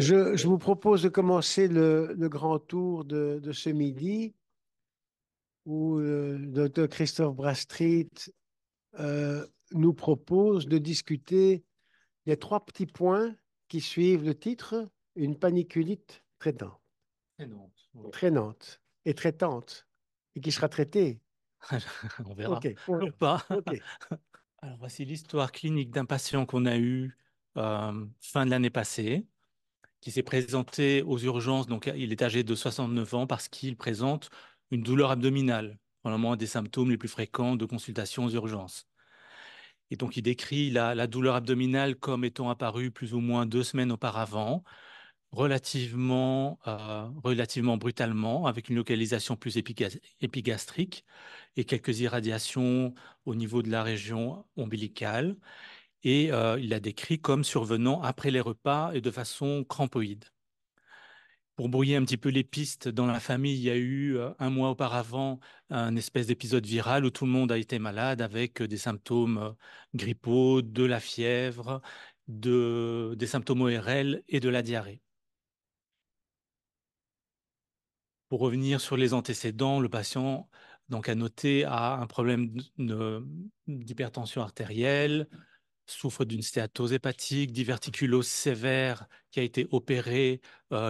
Je vous propose de commencer le grand tour de ce midi où le docteur Christophe Brastrit nous propose de discuter des trois petits points qui suivent le titre, une paniculite traitante, Et non, oui. traînante et traitante, et qui sera traitée. On OK, verra. Ou pas. OK. Alors, voici l'histoire clinique d'un patient qu'on a eu fin de l'année passée, qui s'est présenté aux urgences. Donc, il est âgé de 69 ans parce qu'il présente une douleur abdominale, probablement un des symptômes les plus fréquents de consultation aux urgences. Et donc, il décrit la douleur abdominale comme étant apparue plus ou moins 2 semaines auparavant, relativement brutalement, avec une localisation plus épigastrique et quelques irradiations au niveau de la région ombilicale. Et il l'a décrit comme survenant après les repas et de façon crampoïde. Pour brouiller un petit peu les pistes, dans la famille, il y a eu un mois auparavant un espèce d'épisode viral où tout le monde a été malade avec des symptômes grippaux, de la fièvre, des symptômes ORL et de la diarrhée. Pour revenir sur les antécédents, le patient donc a noté a un problème d'hypertension artérielle, souffre d'une stéatose hépatique, diverticulose sévère qui a été opérée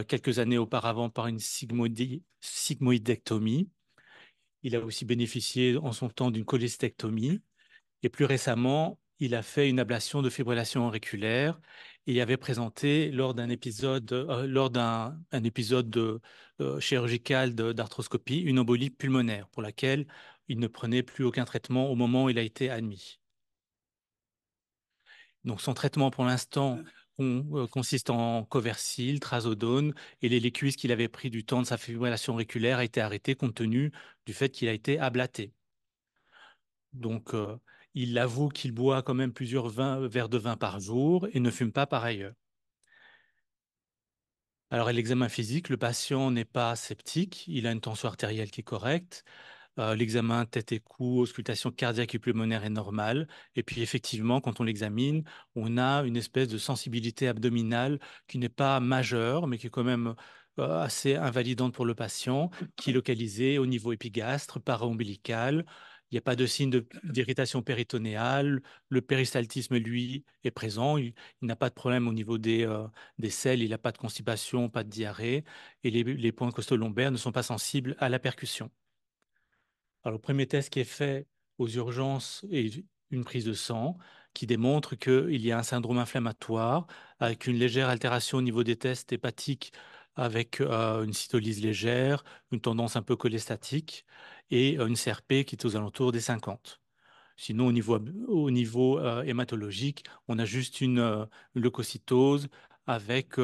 quelques années auparavant par une sigmoïdectomie. Il a aussi bénéficié en son temps d'une cholestectomie. Et plus récemment, il a fait une ablation de fibrillation auriculaire et il avait présenté lors d'un un épisode chirurgical d'arthroscopie une embolie pulmonaire pour laquelle il ne prenait plus aucun traitement au moment où il a été admis. Donc son traitement pour l'instant consiste en Coversyl, Trazodone et l'Eliquis qu'il avait pris du temps de sa fibrillation auriculaire a été arrêté compte tenu du fait qu'il a été ablaté. Donc, il avoue qu'il boit quand même plusieurs verres de vin par jour et ne fume pas par ailleurs. Alors, à l'examen physique, le patient n'est pas sceptique, il a une tension artérielle qui est correcte, l'examen tête et cou, auscultation cardiaque et pulmonaire est normal. Et puis effectivement, quand on l'examine, on a une espèce de sensibilité abdominale qui n'est pas majeure, mais qui est quand même assez invalidante pour le patient, qui est localisée au niveau épigastre, para-ombilical. Il n'y a pas de signe d'irritation péritonéale. Le péristaltisme, lui, est présent. Il n'a pas de problème au niveau des selles. Il n'a pas de constipation, pas de diarrhée. Et les points costolombaires ne sont pas sensibles à la percussion. Alors, le premier test qui est fait aux urgences est une prise de sang qui démontre qu'il y a un syndrome inflammatoire avec une légère altération au niveau des tests hépatiques avec une cytolyse légère, une tendance un peu cholestatique et une CRP qui est aux alentours des 50. Sinon, au niveau hématologique, on a juste une leucocytose avec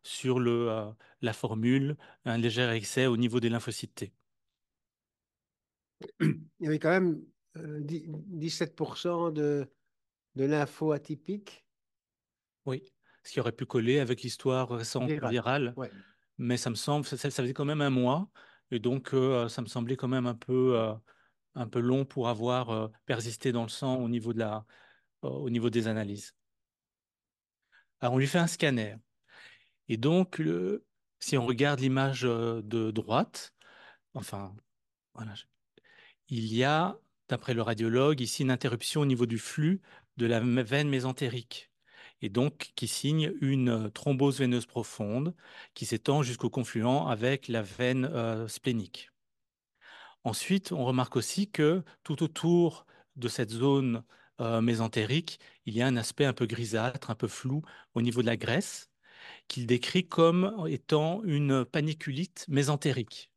sur la formule un léger excès au niveau des lymphocytes T. Il y avait quand même 17% de l'info atypique Oui, ce qui aurait pu coller avec l'histoire récente virale. virale, Ouais. mais ça me semble, ça faisait quand même un mois, et donc ça me semblait quand même un peu long pour avoir persisté dans le sang au niveau des analyses. Alors on lui fait un scanner, et donc si on regarde l'image de droite, enfin voilà, il y a, d'après le radiologue, ici une interruption au niveau du flux de la veine mésentérique, et donc qui signe une thrombose veineuse profonde qui s'étend jusqu'au confluent avec la veine splénique. Ensuite, on remarque aussi que tout autour de cette zone mésentérique, il y a un aspect un peu grisâtre, un peu flou au niveau de la graisse, qu'il décrit comme étant une paniculite mésentérique.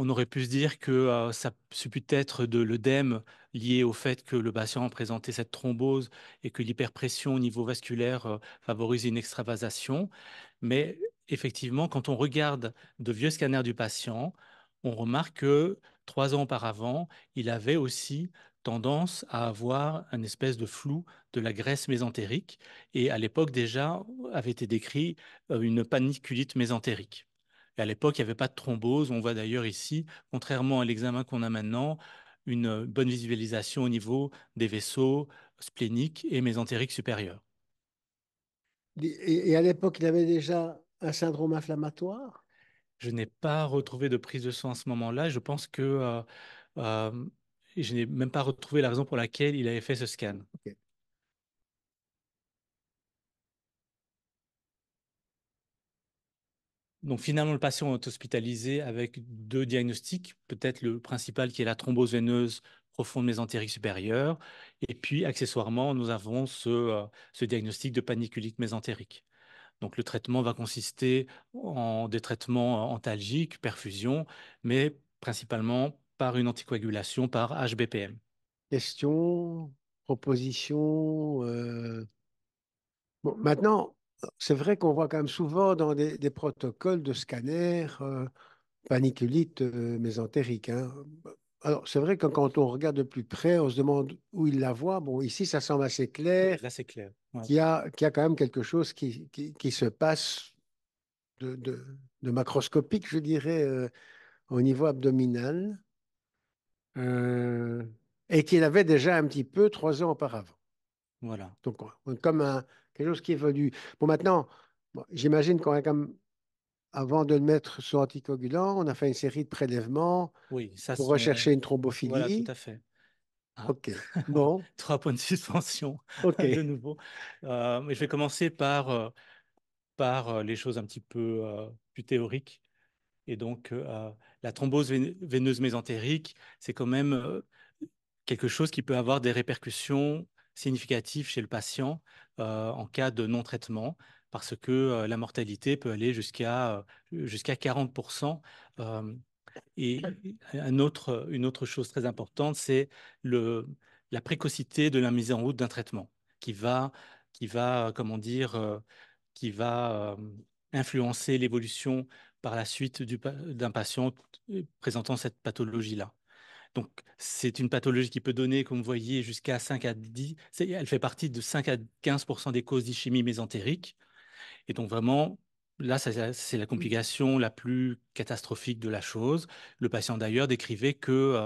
On aurait pu se dire que ça c'est peut-être de l'œdème lié au fait que le patient présentait cette thrombose et que l'hyperpression au niveau vasculaire favorise une extravasation. Mais effectivement, quand on regarde de vieux scanners du patient, on remarque que 3 ans auparavant, il avait aussi tendance à avoir un espèce de flou de la graisse mésentérique et à l'époque déjà avait été décrit une paniculite mésentérique. Et à l'époque, il n'y avait pas de thrombose. On voit d'ailleurs ici, contrairement à l'examen qu'on a maintenant, une bonne visualisation au niveau des vaisseaux spléniques et mésentériques supérieurs. Et à l'époque, il avait déjà un syndrome inflammatoire. Je n'ai pas retrouvé de prise de sang à ce moment-là. Je pense que euh, je n'ai même pas retrouvé la raison pour laquelle il avait fait ce scan. Ok. Donc finalement, le patient est hospitalisé avec deux diagnostics, peut-être le principal qui est la thrombose veineuse profonde mésentérique supérieure, et puis accessoirement, nous avons ce diagnostic de paniculite mésentérique. Donc le traitement va consister en des traitements antalgiques, perfusion, mais principalement par une anticoagulation par HBPM. Question, proposition. Bon, maintenant, c'est vrai qu'on voit quand même souvent dans des protocoles de scanner paniculite mésentérique, hein. Alors, c'est vrai que quand on regarde de plus près, on se demande où il la voit. Bon, ici, ça semble assez Oui, clair là c'est clair. Ouais. qu'il y a quand même quelque chose qui se passe de macroscopique, je dirais, au niveau abdominal, euh, et qu'il avait déjà un petit peu 3 ans auparavant. Voilà. Donc, comme quelque chose qui évolue. Bon, maintenant, bon, j'imagine qu'on a comme, avant de le mettre sous anticoagulant, on a fait une série de prélèvements Oui, ça pour sont. rechercher une Voilà, tout thrombophilie. à fait. Ah, OK. Bon, 3 points de suspension de OK. nouveau. Mais je vais commencer par les choses un petit peu plus théoriques. Et donc, la thrombose veineuse mésentérique, c'est quand même quelque chose qui peut avoir des répercussions significatives chez le patient en cas de non-traitement, parce que la mortalité peut aller jusqu'à 40%. euh, et une autre chose très importante, c'est le, la précocité de la mise en route d'un traitement qui va, comment dire, qui va influencer l'évolution par la suite d'un patient présentant cette pathologie-là. Donc, c'est une pathologie qui peut donner, comme vous voyez, jusqu'à 5 à 10, elle fait partie de 5 à 15% des causes d'ischémie mésentérique. Et donc vraiment, là, c'est la complication la plus catastrophique de la chose. Le patient d'ailleurs décrivait que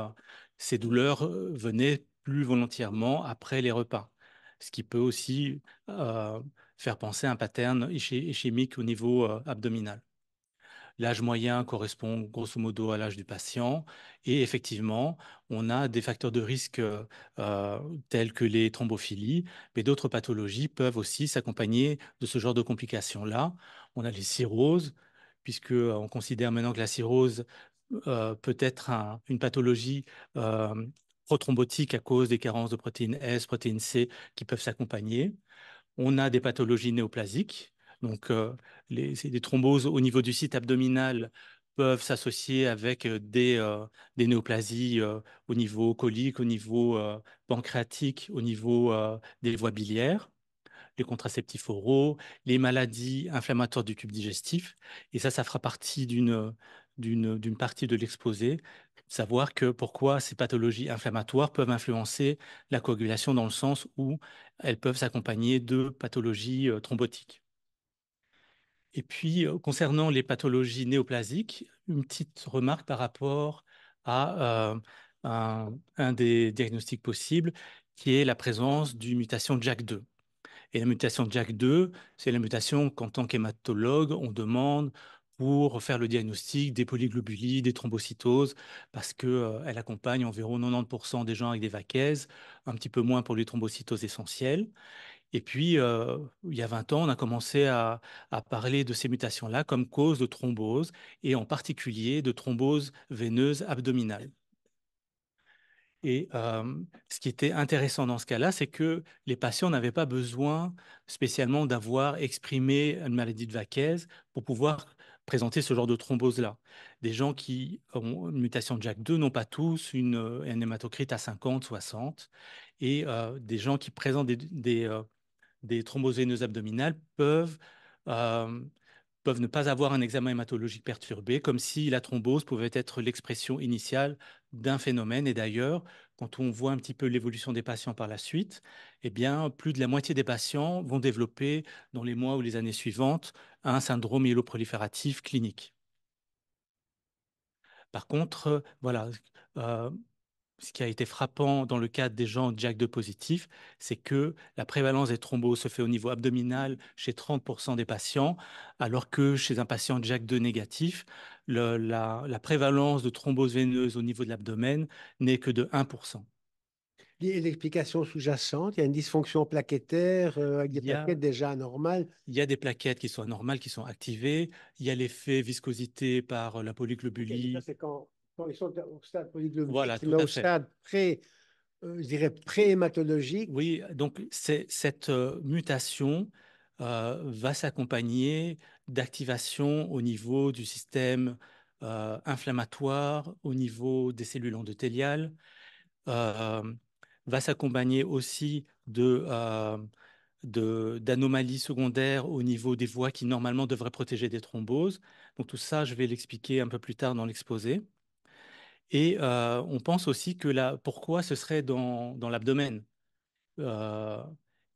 ces douleurs venaient plus volontairement après les repas, ce qui peut aussi euh, faire penser à un pattern ischémique au niveau abdominal. L'âge moyen correspond grosso modo à l'âge du patient. Et effectivement, on a des facteurs de risque tels que les thrombophilies, mais d'autres pathologies peuvent aussi s'accompagner de ce genre de complications-là. On a les cirrhoses, puisque on considère maintenant que la cirrhose peut être une pathologie prothrombotique à cause des carences de protéines S, protéines C qui peuvent s'accompagner. On a des pathologies néoplasiques. Donc, c'est des thromboses au niveau du site abdominal peuvent s'associer avec des néoplasies au niveau colique, au niveau pancréatique, au niveau des voies biliaires, les contraceptifs oraux, les maladies inflammatoires du tube digestif. Et ça fera partie d'une partie de l'exposé. Savoir que pourquoi ces pathologies inflammatoires peuvent influencer la coagulation dans le sens où elles peuvent s'accompagner de pathologies thrombotiques. Et puis, concernant les pathologies néoplasiques, une petite remarque par rapport à un des diagnostics possibles, qui est la présence d'une mutation JAK2. Et la mutation de JAK2, c'est la mutation qu'en tant qu'hématologue, on demande pour faire le diagnostic des polyglobulies, des thrombocytoses, parce que, elle accompagne environ 90% des gens avec des vaquaises, un petit peu moins pour les thrombocytoses essentielles. Et puis, il y a 20 ans, on a commencé à parler de ces mutations-là comme cause de thrombose, et en particulier de thrombose veineuse abdominale. Et ce qui était intéressant dans ce cas-là, c'est que les patients n'avaient pas besoin spécialement d'avoir exprimé une maladie de Vaquez pour pouvoir présenter ce genre de thrombose-là. Des gens qui ont une mutation de JAK2 n'ont pas tous un hématocrite à 50, 60. Et des gens qui présentent des thromboses veineuses abdominales euh, peuvent ne pas avoir un examen hématologique perturbé, comme si la thrombose pouvait être l'expression initiale d'un phénomène. Et d'ailleurs, quand on voit un petit peu l'évolution des patients par la suite, eh bien, plus de la moitié des patients vont développer, dans les mois ou les années suivantes, un syndrome myéloprolifératif clinique. Par contre, voilà, ce qui a été frappant dans le cadre des gens JAK2 positifs, c'est que la prévalence des thromboses se fait au niveau abdominal chez 30% des patients, alors que chez un patient JAK2 négatif, la prévalence de thrombose veineuse au niveau de l'abdomen n'est que de 1%. L'explication sous-jacente, il y a une dysfonction plaquettaire avec des Il y a, plaquettes déjà anormales. il y a des plaquettes qui sont anormales, qui sont activées. Il y a l'effet viscosité par la Ok, mais ça, polyglobulie. c'est quand ils sont au stade polyglobulique, Voilà, tout mais à au fait. stade je dirais pré-hématologique. Oui, donc cette mutation va s'accompagner d'activation au niveau du système inflammatoire, au niveau des cellules endothéliales, euh, va s'accompagner aussi d'anomalies secondaires au niveau des voies qui normalement devraient protéger des thromboses. Donc tout ça, je vais l'expliquer un peu plus tard dans l'exposé. Et on pense aussi que pourquoi ce serait dans l'abdomen? Euh,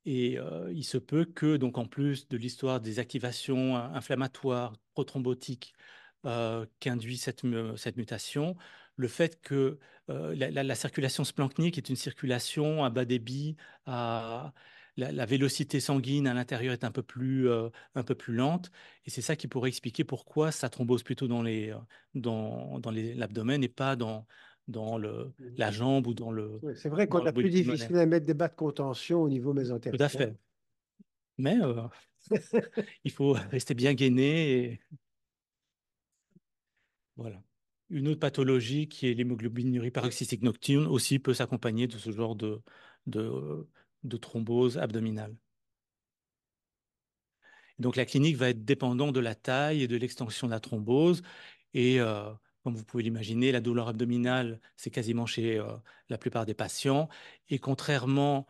il se peut que, donc, en plus de l'histoire des activations inflammatoires prothrombotiques qu'induit cette mutation, le fait que la circulation splanchnique est une circulation à bas débit, la vélocité sanguine à l'intérieur est un peu plus lente, et c'est ça qui pourrait expliquer pourquoi ça thrombose plutôt l'abdomen et pas la jambe ou Oui, c'est vrai qu'on dans le a plus bout pulmonaire. difficile à mettre des bas de contention au niveau Tout à mésentérique. fait. Mais il faut rester bien gainé. Et voilà. Une autre pathologie qui est l'hémoglobinurie paroxystique nocturne aussi peut s'accompagner de ce genre de, de thrombose abdominale. Donc la clinique va être dépendante de la taille et de l'extension de la thrombose. Et comme vous pouvez l'imaginer, la douleur abdominale, c'est quasiment chez la plupart des patients. Et contrairement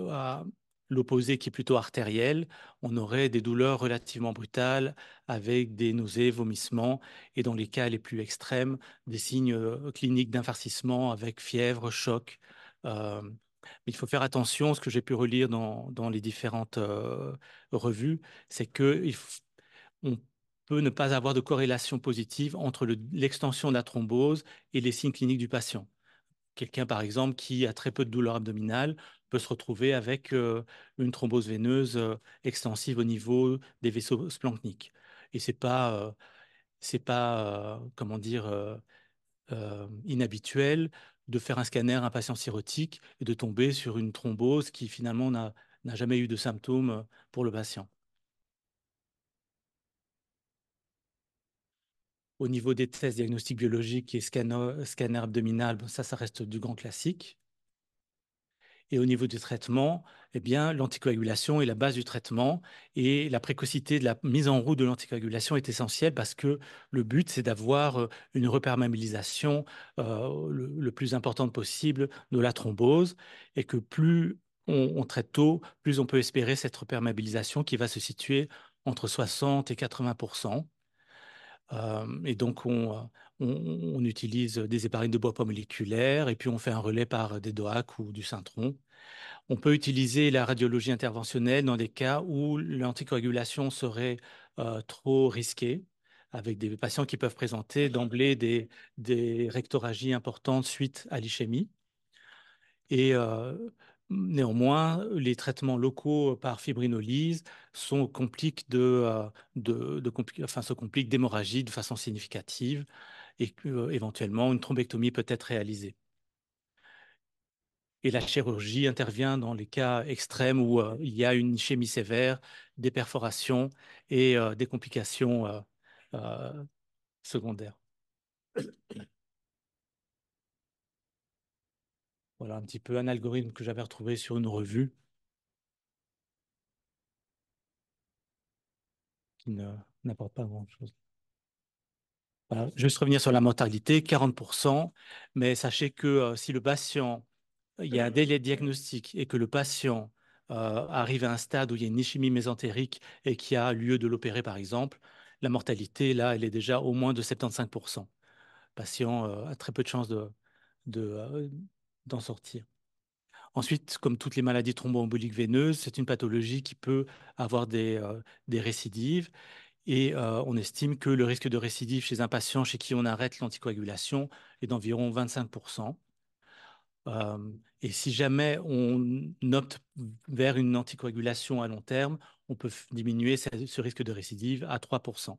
à l'opposé qui est plutôt artériel, on aurait des douleurs relativement brutales avec des nausées, vomissements et dans les cas les plus extrêmes, des signes cliniques d'infarcissement avec fièvre, choc. Mais il faut faire attention, ce que j'ai pu relire dans les différentes revues, c'est que on peut ne pas avoir de corrélation positive entre l'extension de la thrombose et les signes cliniques du patient. Quelqu'un, par exemple, qui a très peu de douleur abdominale peut se retrouver avec une thrombose veineuse extensive au niveau des vaisseaux splanchniques. Et c'est pas comment dire, inhabituel de faire un scanner à un patient cirrhotique et de tomber sur une thrombose qui finalement n'a jamais eu de symptômes pour le patient. Au niveau des tests diagnostiques biologiques et scanner abdominal, bon, ça reste du grand classique. Et au niveau du traitement, eh bien, l'anticoagulation est la base du traitement et la précocité de la mise en route de l'anticoagulation est essentielle parce que le but, c'est d'avoir une reperméabilisation le plus importante possible de la thrombose et que plus on traite tôt, plus on peut espérer cette reperméabilisation qui va se situer entre 60 et 80%. Et donc, on utilise des héparines de bois pas moléculaires et puis on fait un relais par des DOAC ou du Syntron. On peut utiliser la radiologie interventionnelle dans des cas où l'anticoagulation serait trop risquée, avec des patients qui peuvent présenter d'emblée des rectorragies importantes suite à l'ischémie. Et néanmoins, les traitements locaux par fibrinolyse se compliquent d'hémorragie de façon significative et éventuellement une thrombectomie peut être réalisée. Et la chirurgie intervient dans les cas extrêmes où il y a une ischémie sévère, des perforations et des complications euh, secondaires. Voilà un petit peu un algorithme que j'avais retrouvé sur une revue qui n'apporte pas grand-chose. Voilà. Juste revenir sur la mortalité, 40%, mais sachez que si le patient, il y a un délai de diagnostic et que le patient arrive à un stade où il y a une ischémie mésentérique et qu'il y a lieu de l'opérer, par exemple, la mortalité, là, elle est déjà au moins de 75%. Le patient a très peu de chances de, d'en sortir. Ensuite, comme toutes les maladies thromboemboliques veineuses, c'est une pathologie qui peut avoir des récidives. Et on estime que le risque de récidive chez un patient chez qui on arrête l'anticoagulation est d'environ 25%. Euh, et si jamais on opte vers une anticoagulation à long terme, on peut diminuer ce risque de récidive à 3%.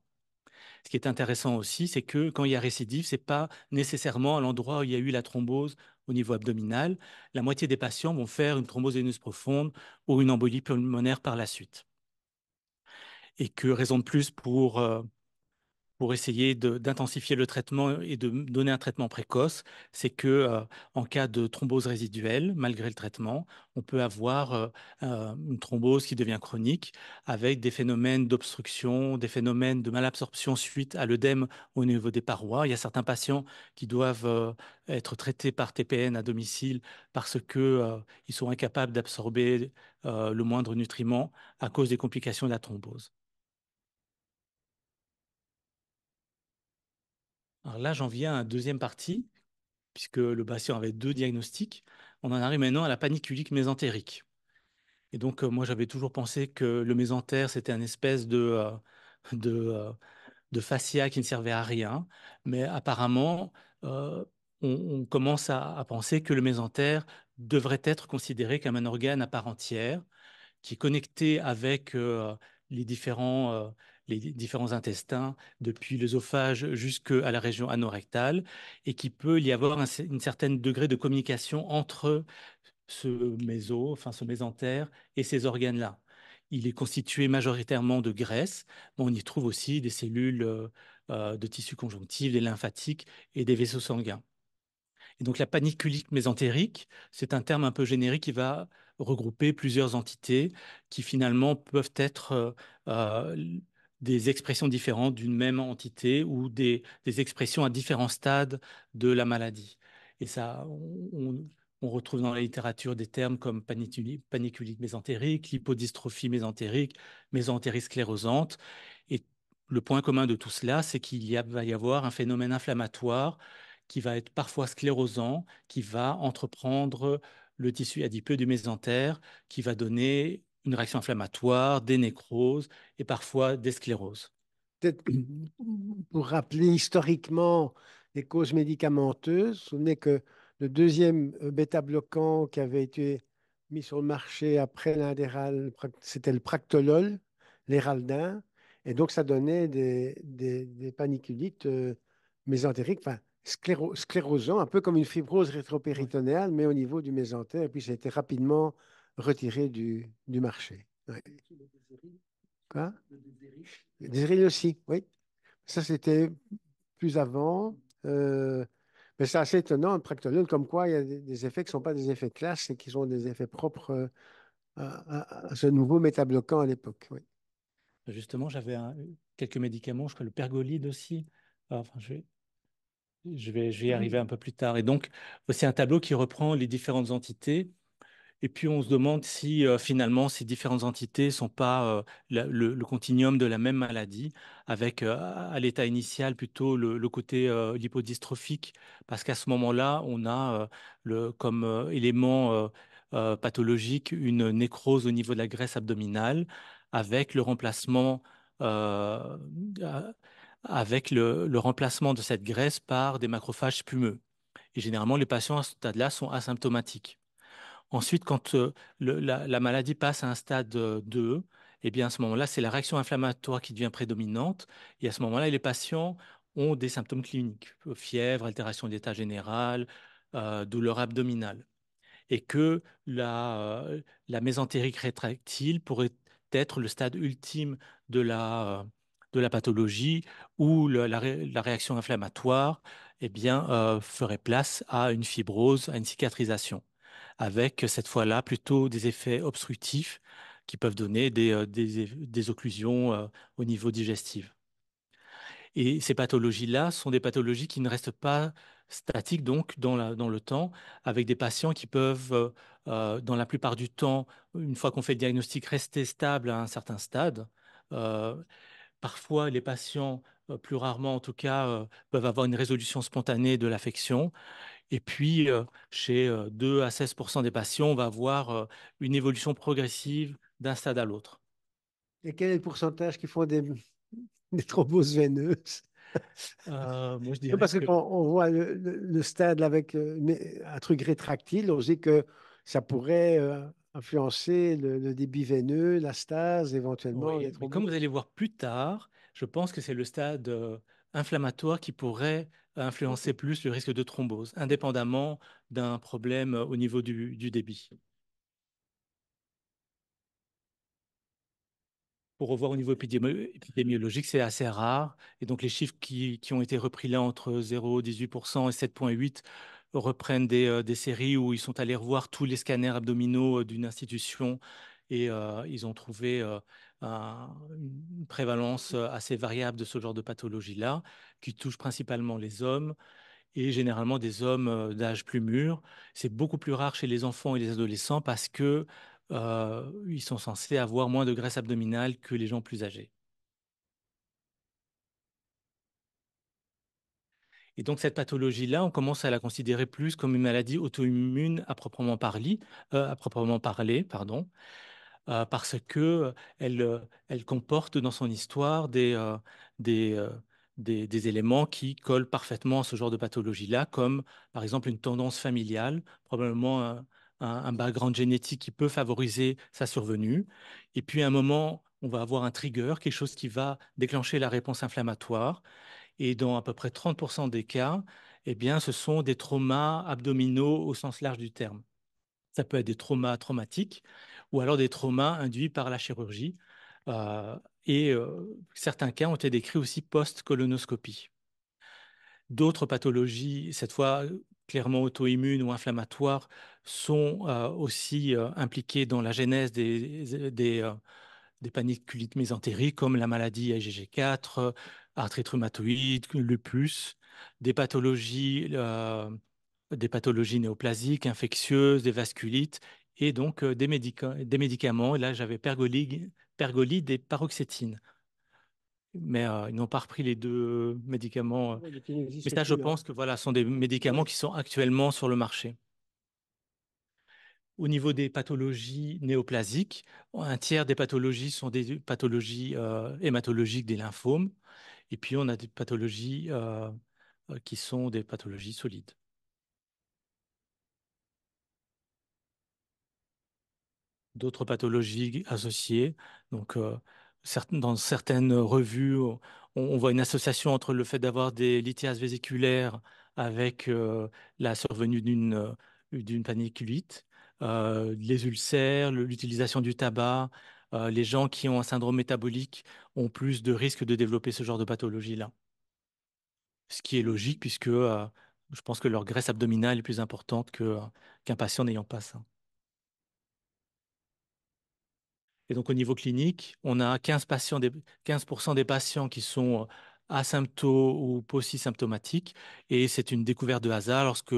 Ce qui est intéressant aussi, c'est que quand il y a récidive, c'est pas nécessairement à l'endroit où il y a eu la thrombose au niveau abdominal. La moitié des patients vont faire une thrombose veineuse profonde ou une embolie pulmonaire par la suite. Et que raison de plus pour essayer d'intensifier le traitement et de donner un traitement précoce, c'est que en cas de thrombose résiduelle, malgré le traitement, on peut avoir une thrombose qui devient chronique avec des phénomènes d'obstruction, des phénomènes de malabsorption suite à l'œdème au niveau des parois. Il y a certains patients qui doivent être traités par TPN à domicile parce que ils sont incapables d'absorber le moindre nutriment à cause des complications de la thrombose. Alors là, j'en viens à la deuxième partie, puisque le patient avait deux diagnostics. On en arrive maintenant à la paniculique mésentérique. Et donc, moi, j'avais toujours pensé que le mésentère, c'était un espèce de, euh, de fascia qui ne servait à rien. Mais apparemment, euh, on commence à penser que le mésentère devrait être considéré comme un organe à part entière qui est connecté avec les différents intestins, depuis l'œsophage jusqu'à la région anorectale, et qui peut y avoir une certaine degré de communication entre ce enfin ce mésentère et ces organes-là. Il est constitué majoritairement de graisse, mais on y trouve aussi des cellules de tissu conjonctif, des lymphatiques et des vaisseaux sanguins. Et donc la paniculique mésentérique, c'est un terme un peu générique qui va regrouper plusieurs entités qui finalement peuvent être des expressions différentes d'une même entité ou des expressions à différents stades de la maladie. Et ça, on retrouve dans la littérature des termes comme paniculique mésentérique, lipodystrophie mésentérique, mésentérie sclérosante. Et le point commun de tout cela, c'est va y avoir un phénomène inflammatoire qui va être parfois sclérosant, qui va entreprendre le tissu adipeux du mésentère, qui va donner une réaction inflammatoire, des nécroses et parfois des scléroses. Peut-être pour rappeler historiquement les causes médicamenteuses, vous vous souvenez que le deuxième bêta-bloquant qui avait été mis sur le marché après l'Indéral, c'était le Practolol, l'Éraldin, et donc ça donnait des paniculites mésentériques, enfin sclérosants, un peu comme une fibrose Oui. rétropéritonéale, mais au niveau du mésentère, et puis ça a été rapidement retiré du marché. Ouais. Quoi? Des rires aussi, oui. Ça, c'était plus avant. Euh, mais c'est assez étonnant, le Practolol, comme quoi il y a des effets qui ne sont pas des effets de classe et qui sont des effets propres à ce nouveau métabloquant à l'époque. Oui. Justement, j'avais quelques médicaments, je crois le pergolide aussi. Enfin, je vais y arriver un peu plus tard. Et donc, c'est un tableau qui reprend les différentes entités. Et puis on se demande si finalement ces différentes entités ne sont pas le continuum de la même maladie, avec à l'état initial plutôt le côté lipodystrophique, parce qu'à ce moment-là, on a comme élément pathologique une nécrose au niveau de la graisse abdominale, avec le remplacement, euh, euh, avec le remplacement de cette graisse par des macrophages spumeux. Et généralement, les patients à ce stade-là sont asymptomatiques. Ensuite, quand la maladie passe à un stade 2, eh bien, à ce moment-là, c'est la réaction inflammatoire qui devient prédominante. Et à ce moment-là, les patients ont des symptômes cliniques, fièvre, altération d'état général, douleur abdominale. Et que la mésentérique rétractile pourrait être le stade ultime de la pathologie où la réaction inflammatoire eh bien, ferait place à une fibrose, à une cicatrisation avec cette fois-là plutôt des effets obstructifs qui peuvent donner des occlusions au niveau digestif. Et ces pathologies-là sont des pathologies qui ne restent pas statiques donc dans le temps, avec des patients qui peuvent, dans la plupart du temps, une fois qu'on fait le diagnostic, rester stables à un certain stade. Euh, Parfois, les patients, plus rarement en tout cas, peuvent avoir une résolution spontanée de l'affection. Et puis, chez 2 à 16% des patients, on va avoir une évolution progressive d'un stade à l'autre. Et quel est le pourcentage qui font des thromboses veineuses? Moi, je Non, dirais parce que que quand on voit le stade avec un truc rétractile, on se dit que ça pourrait influencer le débit veineux, la stase, éventuellement les oui, mais comme vous thromboses. allez voir plus tard, je pense que c'est le stade inflammatoire qui pourrait influencer plus le risque de thrombose, indépendamment d'un problème au niveau du débit. Pour revoir au niveau épidémiologique, c'est assez rare. Et donc, les chiffres qui ont été repris là entre 0,18% et 7,8% reprennent des séries où ils sont allés revoir tous les scanners abdominaux d'une institution et ils ont trouvé une prévalence assez variable de ce genre de pathologie-là, qui touche principalement les hommes et généralement des hommes d'âge plus mûr. C'est beaucoup plus rare chez les enfants et les adolescents parce que ils sont censés avoir moins de graisse abdominale que les gens plus âgés. Et donc cette pathologie-là, on commence à la considérer plus comme une maladie auto-immune à proprement parler, pardon, parce que elle comporte dans son histoire des, euh, des éléments qui collent parfaitement à ce genre de pathologie-là, comme par exemple une tendance familiale, probablement un background génétique qui peut favoriser sa survenue. Et puis à un moment, on va avoir un trigger, quelque chose qui va déclencher la réponse inflammatoire. Et dans à peu près 30% des cas, eh bien, ce sont des traumas abdominaux au sens large du terme. Ça peut être des traumas traumatiques ou alors des traumas induits par la chirurgie. Euh, Certains cas ont été décrits aussi post-colonoscopie. D'autres pathologies, cette fois clairement auto-immunes ou inflammatoires, sont aussi impliquées dans la genèse des paniculites mésentériques comme la maladie IgG4, arthrite rhumatoïde, lupus, des pathologies, euh, des pathologies néoplasiques, infectieuses, des vasculites et donc des médicaments. Et là, j'avais pergolide et paroxétine. Mais ils n'ont pas repris les deux médicaments. Oui, qui Mais n'existe ça, je plus, non? pense que voilà, sont des médicaments Oui. qui sont actuellement sur le marché. Au niveau des pathologies néoplasiques, un tiers des pathologies sont des pathologies hématologiques des lymphomes. Et puis, on a des pathologies qui sont des pathologies solides. D'autres pathologies associées. Donc, dans certaines revues, on voit une association entre le fait d'avoir des lithiases vésiculaires avec la survenue d'une paniculite, les ulcères, l'utilisation du tabac. Les gens qui ont un syndrome métabolique ont plus de risques de développer ce genre de pathologie-là. Ce qui est logique puisque je pense que leur graisse abdominale est plus importante qu'un patient n'ayant pas ça. Et donc, au niveau clinique, on a 15% des patients qui sont asympto ou paucisymptomatiques. Et c'est une découverte de hasard lorsque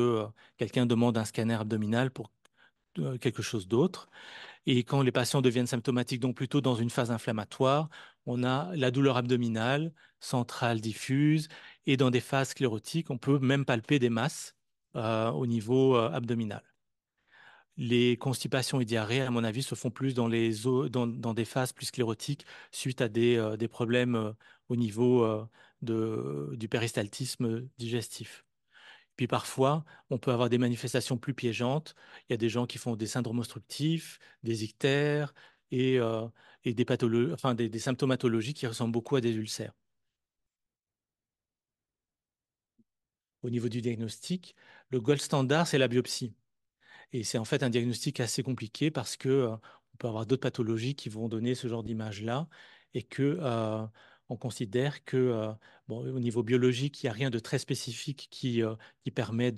quelqu'un demande un scanner abdominal pour quelque chose d'autre. Et quand les patients deviennent symptomatiques, donc plutôt dans une phase inflammatoire, on a la douleur abdominale, centrale, diffuse. Et dans des phases sclérotiques, on peut même palper des masses au niveau abdominal. Les constipations et diarrhées, à mon avis, se font plus dans des phases plus sclérotiques suite à des problèmes au niveau du péristaltisme digestif. Puis parfois, on peut avoir des manifestations plus piégeantes. Il y a des gens qui font des syndromes obstructifs, des ictères et, euh, et des symptomatologies qui ressemblent beaucoup à des ulcères. Au niveau du diagnostic, le gold standard, c'est la biopsie. Et c'est en fait un diagnostic assez compliqué parce que on peut avoir d'autres pathologies qui vont donner ce genre d'image-là et que on considère que bon, au niveau biologique, il n'y a rien de très spécifique qui permet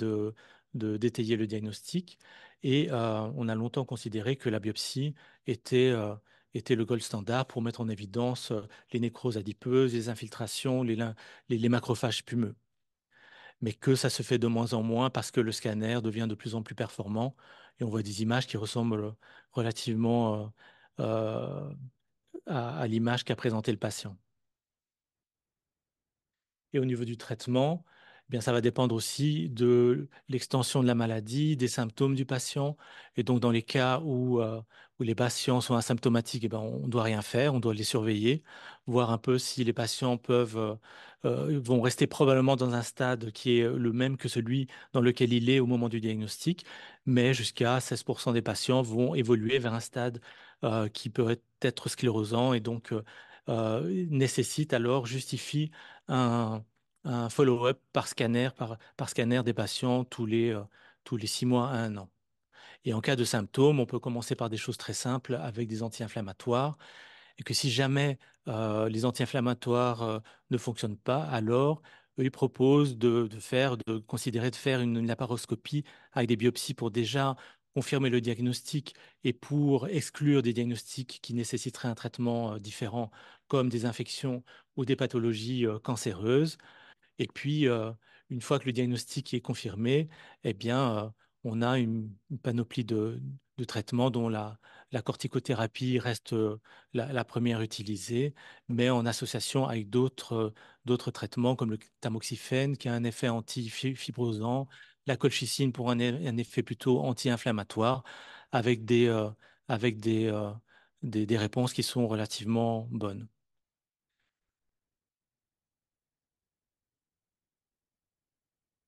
d'étayer le diagnostic. Et on a longtemps considéré que la biopsie était, euh, était le gold standard pour mettre en évidence les nécroses adipeuses, les infiltrations, les macrophages pumeux, mais que ça se fait de moins en moins parce que le scanner devient de plus en plus performant et on voit des images qui ressemblent relativement à l'image qu'a présenté le patient. Et au niveau du traitement, eh bien, ça va dépendre aussi de l'extension de la maladie, des symptômes du patient. Et donc, dans les cas où les patients sont asymptomatiques, eh bien, on ne doit rien faire, on doit les surveiller, voir un peu si les patients vont rester probablement dans un stade qui est le même que celui dans lequel il est au moment du diagnostic, mais jusqu'à 16% des patients vont évoluer vers un stade qui peut être sclérosant et donc nécessite alors, justifie un follow-up par scanner des patients tous les 6 mois à 1 an. Et en cas de symptômes, on peut commencer par des choses très simples avec des anti-inflammatoires et que si jamais les anti-inflammatoires ne fonctionnent pas, alors eux, ils proposent de considérer de faire une laparoscopie avec des biopsies pour déjà confirmer le diagnostic et pour exclure des diagnostics qui nécessiteraient un traitement différent, comme des infections ou des pathologies cancéreuses. Et puis, une fois que le diagnostic est confirmé, eh bien, on a une panoplie de traitements dont la corticothérapie reste la première utilisée, mais en association avec d'autres traitements comme le tamoxifène qui a un effet antifibrosant, la colchicine pour un effet plutôt anti-inflammatoire, avec avec des réponses qui sont relativement bonnes.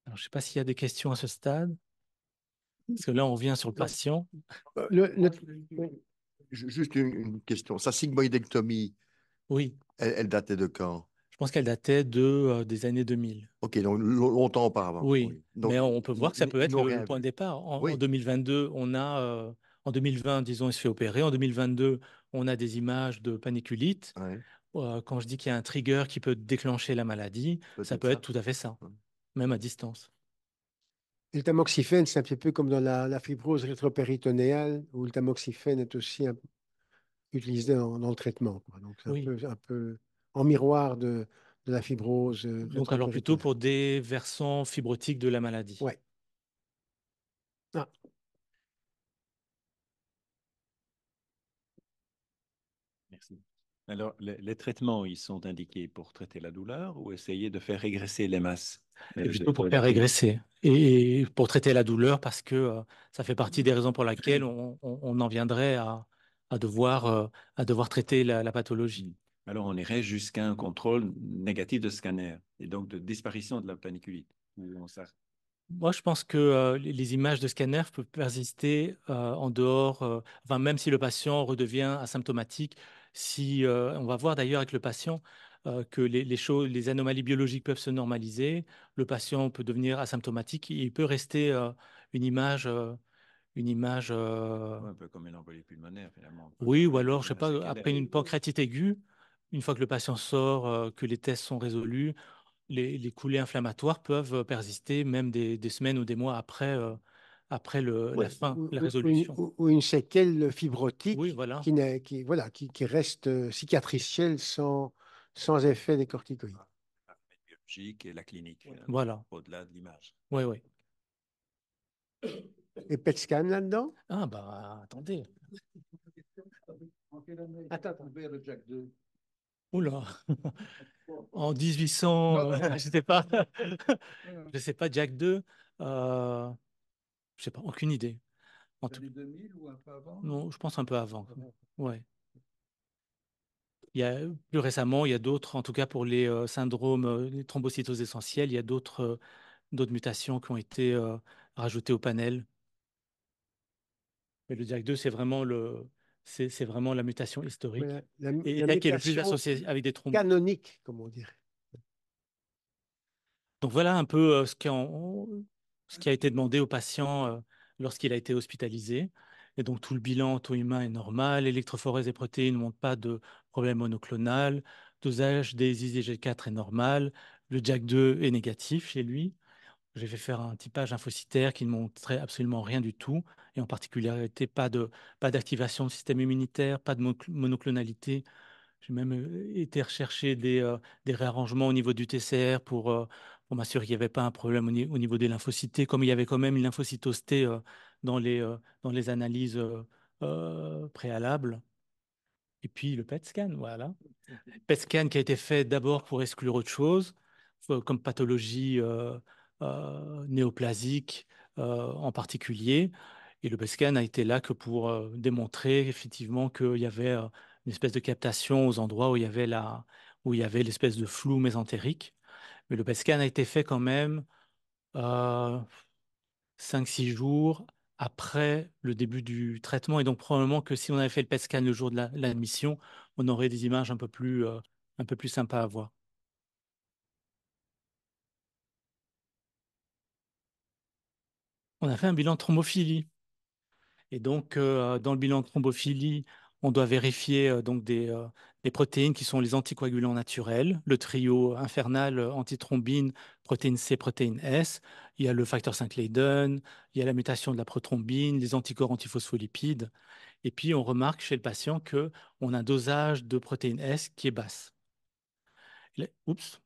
Alors, je ne sais pas s'il y a des questions à ce stade. Parce que là, on revient sur le Non. patient. Oui. Juste une question. Sa sigmoïdectomie, Oui, elle datait de quand? je pense qu'elle datait des années 2000. Ok, donc longtemps auparavant. Oui, Oui. mais Donc, on peut voir que ça peut ils être n'ont le rien point de vu. départ. En Oui, 2022, en 2020, disons, il se fait opérer. En 2022, on a des images de paniculite. ouais, Quand je dis qu'il y a un trigger qui peut déclencher la maladie, ça peut-être peut être ça. tout à fait ça, Ouais. même à distance. Et le tamoxifène, c'est un petit peu comme dans la fibrose rétropéritonéale, où le tamoxifène est aussi utilisé dans le traitement, quoi. Donc, c'est Oui. un peu en miroir de la fibrose Donc, alors plutôt rétropéritonéale. pour des versants fibrotiques de la maladie. Ouais. Ah, Merci. Alors, les traitements, ils sont indiqués pour traiter la douleur ou essayer de faire régresser les masses Et plutôt pour de faire l'activité? régresser et pour traiter la douleur parce que ça fait partie des raisons pour lesquelles on en viendrait à à devoir traiter la pathologie. Hmm. Alors, on irait jusqu'à un contrôle négatif de scanner et donc de disparition de la paniculite. Où on s'arrête. Moi, je pense que les images de scanner peuvent persister en dehors, enfin, même si le patient redevient asymptomatique. Si, on va voir d'ailleurs avec le patient que les choses, les anomalies biologiques peuvent se normaliser, le patient peut devenir asymptomatique, il peut rester une image, une image Ouais, un peu comme une embolie pulmonaire, finalement. On peut oui, ou garder alors, des je sais images pas, séquelaires. après une pancréatite aiguë, une fois que le patient sort, que les tests sont résolus, les coulées inflammatoires peuvent persister même des semaines ou des mois après la Ouais. fin, la une, résolution. ou une séquelle Oui, fibrotique voilà. qui reste cicatricielle sans effet des corticoïdes. La biologique et la clinique, finalement, Voilà. au-delà de l'image. Oui, oui. Et PET scan là-dedans? Ah, bah, attendez. Attends, attends. Oula. En 1800, je sais pas. Je sais pas, Jack 2. Je sais pas, aucune idée. En tout... 2000 ou un peu avant? Non, je pense un peu avant. Ouais. Il y a, plus récemment, il y a d'autres, en tout cas pour les syndromes, les thrombocytoses essentielles, il y a d'autres mutations qui ont été rajoutées au panel. Mais le DIAC2, c'est vraiment la mutation historique Voilà, et la celle qui est le plus mutation associée avec des thrombes. canonique, comme on dirait. Donc voilà un peu ce qui a été demandé au patient lorsqu'il a été hospitalisé. Et donc tout le bilan auto-humain est normal, l'électrophorèse des protéines ne montre pas de problème monoclonal, dosage des IgG4 est normal, le JAK2 est négatif chez lui. J'ai fait faire un typage lymphocytaire qui ne montrait absolument rien du tout, et en particularité pas d'activation du système immunitaire, pas de monoclonalité. J'ai même été rechercher des réarrangements au niveau du TCR pour m'assurer qu'il n'y avait pas un problème au niveau des lymphocytes, comme il y avait quand même une lymphocytose T dans les analyses préalables. Et puis le PET scan, voilà. PET scan qui a été fait d'abord pour exclure autre chose. comme pathologie néoplasique en particulier. Et le PET scan a été là que pour démontrer effectivement qu'il y avait une espèce de captation aux endroits où il y avait l'espèce de flou mésentérique. Mais le PET scan a été fait quand même euh, 5-6 jours après le début du traitement. Et donc probablement que si on avait fait le PET scan le jour de l'admission, on aurait des images un peu plus sympas à voir. On a fait un bilan de thrombophilie. Et donc, dans le bilan de thrombophilie, on doit vérifier donc des protéines qui sont les anticoagulants naturels, le trio infernal antithrombine, protéine C, protéine S. Il y a le facteur 5 Leiden, il y a la mutation de la prothrombine, les anticorps antiphospholipides. Et puis, on remarque chez le patient qu'on a un dosage de protéine S qui est basse. Oups.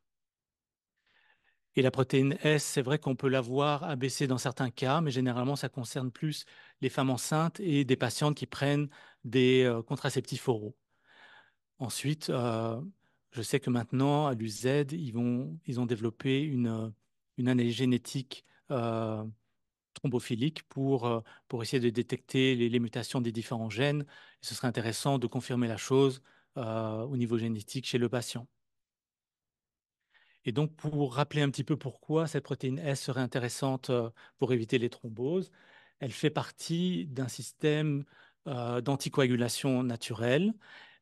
Et la protéine S, c'est vrai qu'on peut la voir abaissée dans certains cas, mais généralement, ça concerne plus les femmes enceintes et des patientes qui prennent des contraceptifs oraux. Ensuite, je sais que maintenant, à l'UZ, ils ont développé une analyse génétique thrombophilique pour essayer de détecter les mutations des différents gènes. Et ce serait intéressant de confirmer la chose au niveau génétique chez le patient. Et donc, pour rappeler un petit peu pourquoi cette protéine S serait intéressante pour éviter les thromboses, elle fait partie d'un système d'anticoagulation naturelle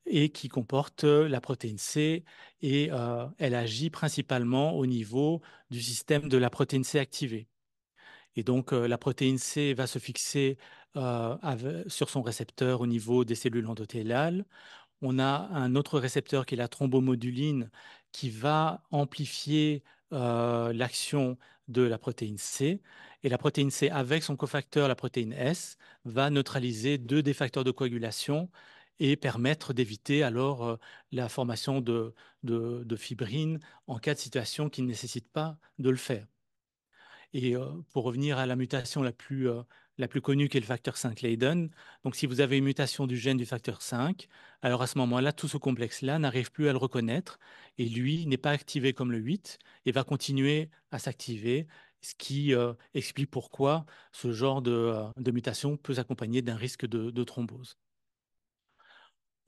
et qui comporte la protéine C et elle agit principalement au niveau du système de la protéine C activée. Et donc, la protéine C va se fixer sur son récepteur au niveau des cellules endothéliales. On a un autre récepteur qui est la thrombomoduline qui va amplifier l'action de la protéine C. Et la protéine C, avec son cofacteur, la protéine S, va neutraliser deux des facteurs de coagulation et permettre d'éviter alors la formation de fibrine en cas de situation qui ne nécessite pas de le faire. Et pour revenir à la mutation la plus connue qui est le facteur 5 Leiden, donc si vous avez une mutation du gène du facteur 5, alors à ce moment-là, tout ce complexe-là n'arrive plus à le reconnaître et lui n'est pas activé comme le 8 et va continuer à s'activer, ce qui explique pourquoi ce genre de mutation peut s'accompagner d'un risque de thrombose.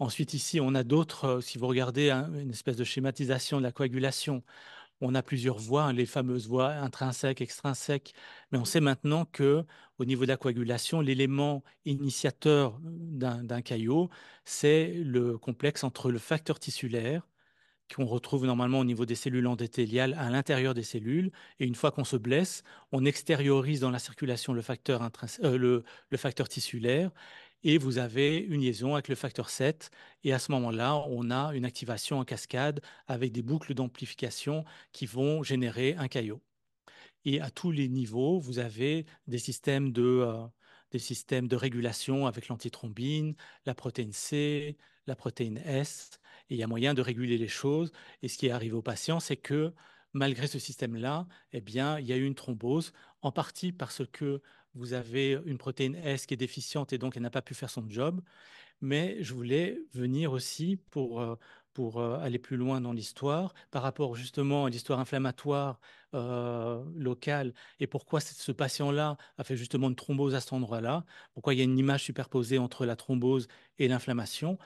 Ensuite, ici, on a d'autres, si vous regardez une espèce de schématisation de la coagulation, on a plusieurs voies, hein, les fameuses voies intrinsèques, extrinsèques, mais on sait maintenant que au niveau de la coagulation, l'élément initiateur d'un caillot, c'est le complexe entre le facteur tissulaire qu'on retrouve normalement au niveau des cellules endothéliales à l'intérieur des cellules. Et une fois qu'on se blesse, on extériorise dans la circulation le facteur tissulaire et vous avez une liaison avec le facteur 7. Et à ce moment-là, on a une activation en cascade avec des boucles d'amplification qui vont générer un caillot. Et à tous les niveaux, vous avez des systèmes de régulation avec l'antithrombine, la protéine C, la protéine S, et il y a moyen de réguler les choses. Et ce qui arrive aux patients, c'est que malgré ce système-là, eh bien, il y a eu une thrombose, en partie parce que vous avez une protéine S qui est déficiente et donc elle n'a pas pu faire son job, mais je voulais venir aussi pour aller plus loin dans l'histoire par rapport justement à l'histoire inflammatoire locale et pourquoi ce patient-là a fait justement une thrombose à cet endroit-là, pourquoi il y a une image superposée entre la thrombose et l'inflammation.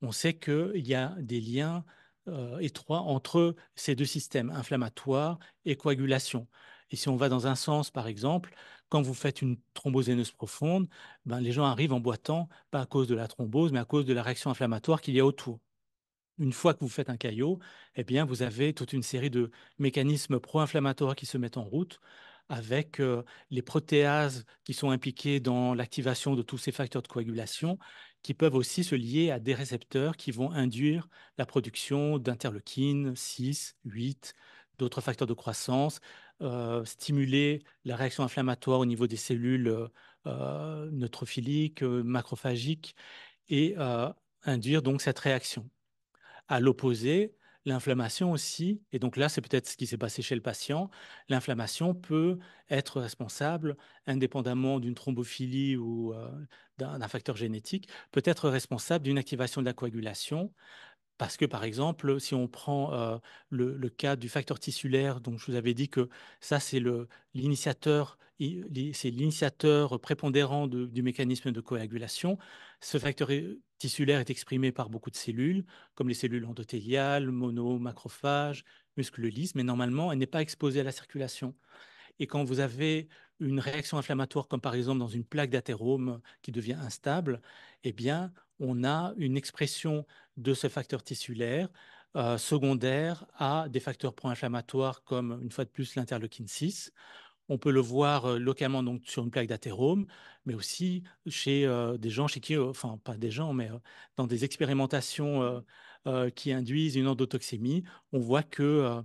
On sait qu'il y a des liens étroits entre ces deux systèmes, inflammatoire et coagulation. Et si on va dans un sens, par exemple, quand vous faites une thrombose veineuse profonde, ben, les gens arrivent en boitant, pas à cause de la thrombose, mais à cause de la réaction inflammatoire qu'il y a autour. Une fois que vous faites un caillot, eh bien, vous avez toute une série de mécanismes pro-inflammatoires qui se mettent en route avec les protéases qui sont impliquées dans l'activation de tous ces facteurs de coagulation qui peuvent aussi se lier à des récepteurs qui vont induire la production d'interleukines 6, 8, d'autres facteurs de croissance, stimuler la réaction inflammatoire au niveau des cellules neutrophiliques, macrophagiques et induire donc cette réaction. À l'opposé, l'inflammation aussi, et donc là, c'est peut-être ce qui s'est passé chez le patient, l'inflammation peut être responsable, indépendamment d'une thrombophilie ou d'un facteur génétique, peut être responsable d'une activation de la coagulation Parce que, par exemple, si on prend le cas du facteur tissulaire, donc je vous avais dit que ça, c'est l'initiateur prépondérant du mécanisme de coagulation. Ce facteur tissulaire est exprimé par beaucoup de cellules, comme les cellules endothéliales, macrophages, muscles lisses, mais normalement, elle n'est pas exposée à la circulation. Et quand vous avez une réaction inflammatoire, comme par exemple dans une plaque d'athérome qui devient instable, eh bien, on a une expression de ce facteur tissulaire secondaire à des facteurs pro-inflammatoires comme, une fois de plus, l'interleukine 6. On peut le voir localement donc, sur une plaque d'athérome, mais aussi chez des gens chez qui, enfin pas des gens, mais dans des expérimentations qui induisent une endotoxémie, on voit que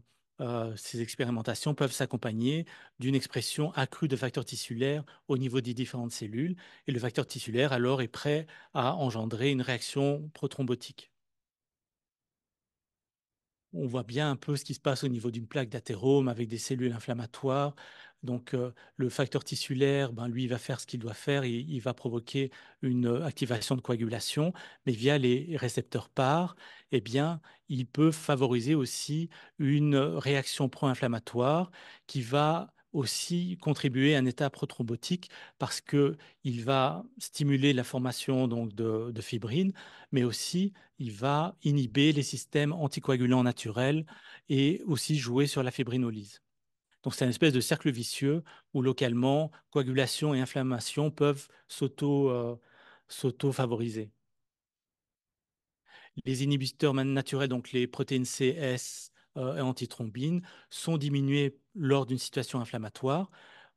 ces expérimentations peuvent s'accompagner d'une expression accrue de facteurs tissulaires au niveau des différentes cellules, et le facteur tissulaire alors est prêt à engendrer une réaction prothrombotique. On voit bien un peu ce qui se passe au niveau d'une plaque d'athérome avec des cellules inflammatoires. Donc, le facteur tissulaire, ben, lui, il va faire ce qu'il doit faire. Il va provoquer une activation de coagulation, mais via les récepteurs PAR, eh bien, il peut favoriser aussi une réaction pro-inflammatoire qui va aussi contribuer à un état prothrombotique parce qu'il va stimuler la formation donc, de fibrines, mais aussi il va inhiber les systèmes anticoagulants naturels et aussi jouer sur la fibrinolyse. Donc, c'est une espèce de cercle vicieux où localement, coagulation et inflammation peuvent s'auto-favoriser. Les inhibiteurs naturels, donc les protéines C, S et antithrombines, sont diminués lors d'une situation inflammatoire.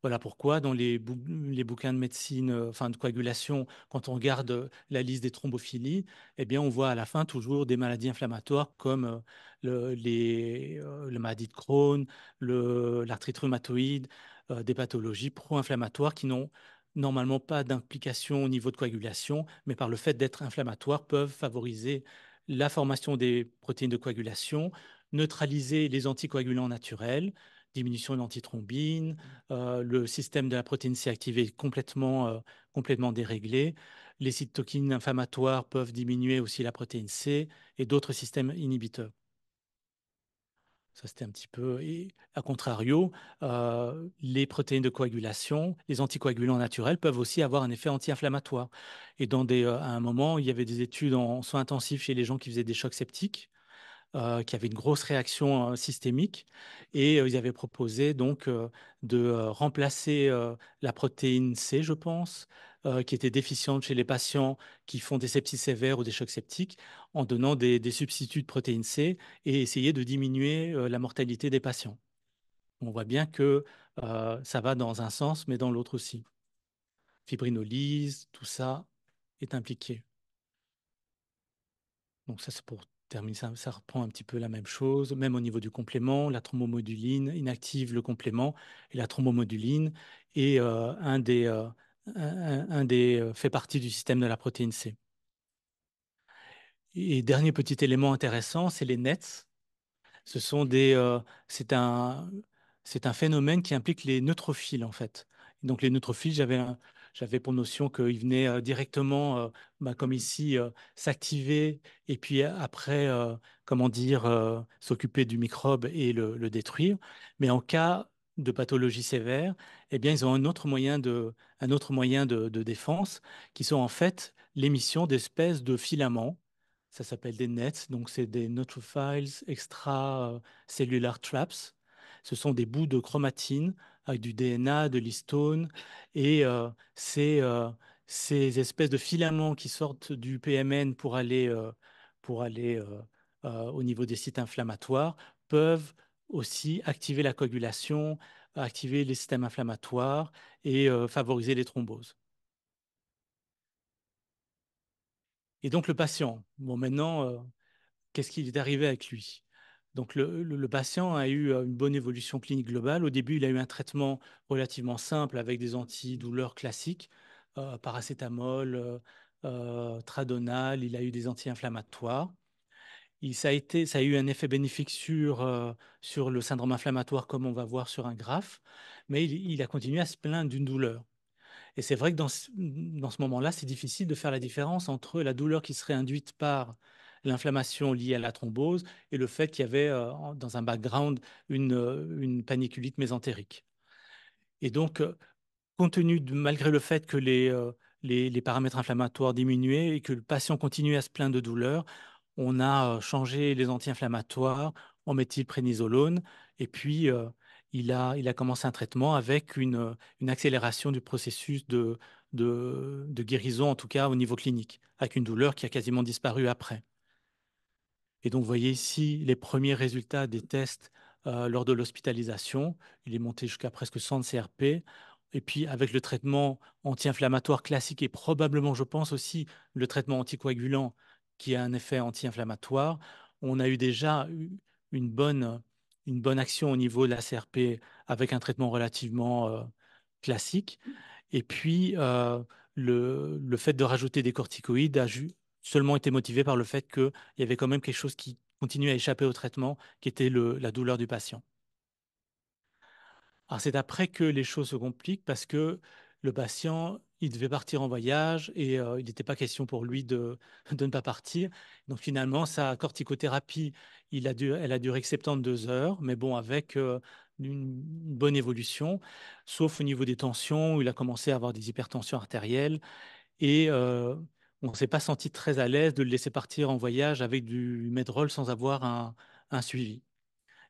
Voilà pourquoi dans les bouquins de médecine, enfin de coagulation, quand on regarde la liste des thrombophilies, eh bien on voit à la fin toujours des maladies inflammatoires comme la maladie de Crohn, l'arthrite rhumatoïde, des pathologies pro-inflammatoires qui n'ont normalement pas d'implication au niveau de coagulation, mais par le fait d'être inflammatoires peuvent favoriser la formation des protéines de coagulation, neutraliser les anticoagulants naturels, diminution de l'antithrombine, le système de la protéine C activé est complètement déréglé, les cytokines inflammatoires peuvent diminuer aussi la protéine C et d'autres systèmes inhibiteurs. Ça, c'était un petit peu. Et à contrario, les protéines de coagulation, les anticoagulants naturels peuvent aussi avoir un effet anti-inflammatoire. Et à un moment, il y avait des études en soins intensifs chez les gens qui faisaient des chocs septiques, qui avaient une grosse réaction systémique. Et ils avaient proposé donc de remplacer la protéine C, je pense, qui était déficiente chez les patients qui font des sepsis sévères ou des chocs septiques, en donnant des substituts de protéine C et essayer de diminuer la mortalité des patients. On voit bien que ça va dans un sens, mais dans l'autre aussi. Fibrinolyse, tout ça est impliqué. Donc ça, c'est pour terminer, ça reprend un petit peu la même chose, même au niveau du complément, la thrombomoduline inactive le complément, et la thrombomoduline est fait partie du système de la protéine C. Et dernier petit élément intéressant, c'est les NETs. C'est un phénomène qui implique les neutrophiles, en fait. Donc, les neutrophiles, j'avais pour notion qu'ils venaient directement, comme ici, s'activer et puis après, comment dire, s'occuper du microbe et le détruire. Mais en cas de pathologie sévère, eh bien, ils ont un autre moyen de défense qui sont en fait l'émission d'espèces de filaments. Ça s'appelle des NETs, donc c'est des Neutrophils Extracellular Traps. Ce sont des bouts de chromatine avec du DNA, de l'histone, et ces espèces de filaments qui sortent du PMN pour aller au niveau des sites inflammatoires peuvent aussi activer la coagulation, activer les systèmes inflammatoires et favoriser les thromboses. Et donc le patient, bon maintenant, qu'est-ce qui est arrivé avec lui? Donc, le patient a eu une bonne évolution clinique globale. Au début, il a eu un traitement relativement simple avec des antidouleurs classiques, paracétamol, Tradonal, il a eu des anti-inflammatoires. Ça a eu un effet bénéfique sur le syndrome inflammatoire, comme on va voir sur un graphe, mais il a continué à se plaindre d'une douleur. Et c'est vrai que dans ce moment-là, c'est difficile de faire la différence entre la douleur qui serait induite par l'inflammation liée à la thrombose et le fait qu'il y avait dans un background une paniculite mésentérique. Et donc, compte tenu malgré le fait que les paramètres inflammatoires diminuaient et que le patient continuait à se plaindre de douleur, on a changé les anti-inflammatoires en méthylprénisolone et puis il a commencé un traitement avec une accélération du processus de guérison, en tout cas au niveau clinique, avec une douleur qui a quasiment disparu après. Et donc, vous voyez ici les premiers résultats des tests lors de l'hospitalisation. Il est monté jusqu'à presque 100 de CRP. Et puis, avec le traitement anti-inflammatoire classique et probablement, je pense aussi, le traitement anticoagulant qui a un effet anti-inflammatoire, on a eu déjà une une bonne action au niveau de la CRP avec un traitement relativement classique. Et puis, le fait de rajouter des corticoïdes a seulement été motivé par le fait qu'il y avait quand même quelque chose qui continuait à échapper au traitement, qui était la douleur du patient. Alors, c'est après que les choses se compliquent parce que le patient, il devait partir en voyage et il n'était pas question pour lui de ne pas partir. Donc, finalement, sa corticothérapie, elle a duré que 72 heures, mais bon, avec une bonne évolution, sauf au niveau des tensions, où il a commencé à avoir des hypertensions artérielles et on ne s'est pas senti très à l'aise de le laisser partir en voyage avec du Medrol sans avoir un suivi.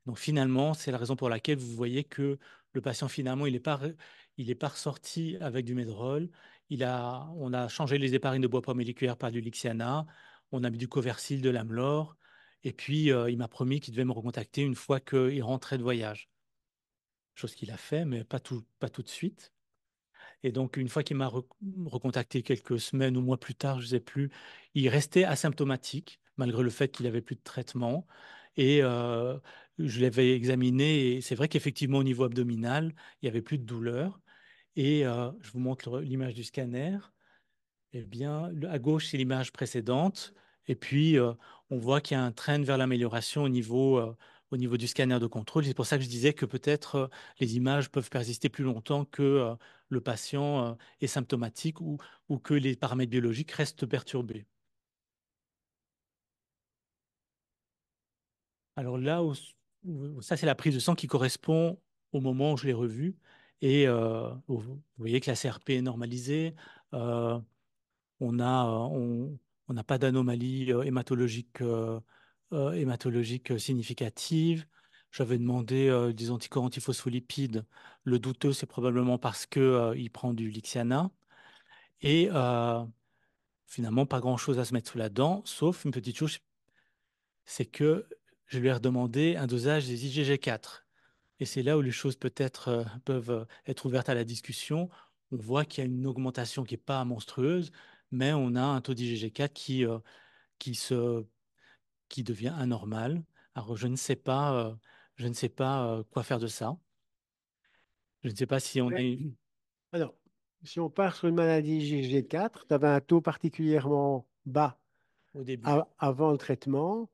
Donc finalement, c'est la raison pour laquelle vous voyez que le patient, finalement, il est pas ressorti avec du Medrol. On a changé les héparines de bois moléculaire par du Lixiana. On a mis du Coversil, de l'Amlor. Et puis, il m'a promis qu'il devait me recontacter une fois qu'il rentrait de voyage. Chose qu'il a fait, mais pas tout de suite. Et donc, une fois qu'il m'a recontacté quelques semaines ou mois plus tard, je ne sais plus, il restait asymptomatique, malgré le fait qu'il n'avait plus de traitement. Et je l'avais examiné, et c'est vrai qu'effectivement, au niveau abdominal, il n'y avait plus de douleur. Et je vous montre l'image du scanner. Eh bien, à gauche, c'est l'image précédente. Et puis, on voit qu'il y a un trend vers l'amélioration au niveau du scanner de contrôle. C'est pour ça que je disais que peut-être les images peuvent persister plus longtemps que le patient est symptomatique ou que les paramètres biologiques restent perturbés. Alors là, ça, c'est la prise de sang qui correspond au moment où je l'ai revu. Et vous voyez que la CRP est normalisée. Euh, On a, on n'a pas d'anomalie hématologique significative. J'avais demandé des anticorps antiphospholipides. Le douteux, c'est probablement parce que, il prend du Lixiana. Et finalement, pas grand-chose à se mettre sous la dent, sauf une petite chose, c'est que je lui ai redemandé un dosage des IgG4. Et c'est là où les choses peut-être peuvent être ouvertes à la discussion. On voit qu'il y a une augmentation qui n'est pas monstrueuse, mais on a un taux d'IgG4 qui se, qui devient anormal. Alors, je ne sais pas quoi faire de ça. Je ne sais pas si on a Ouais. Alors, si on part sur une maladie IgG4, tu avais un taux particulièrement bas au début. avant le traitement.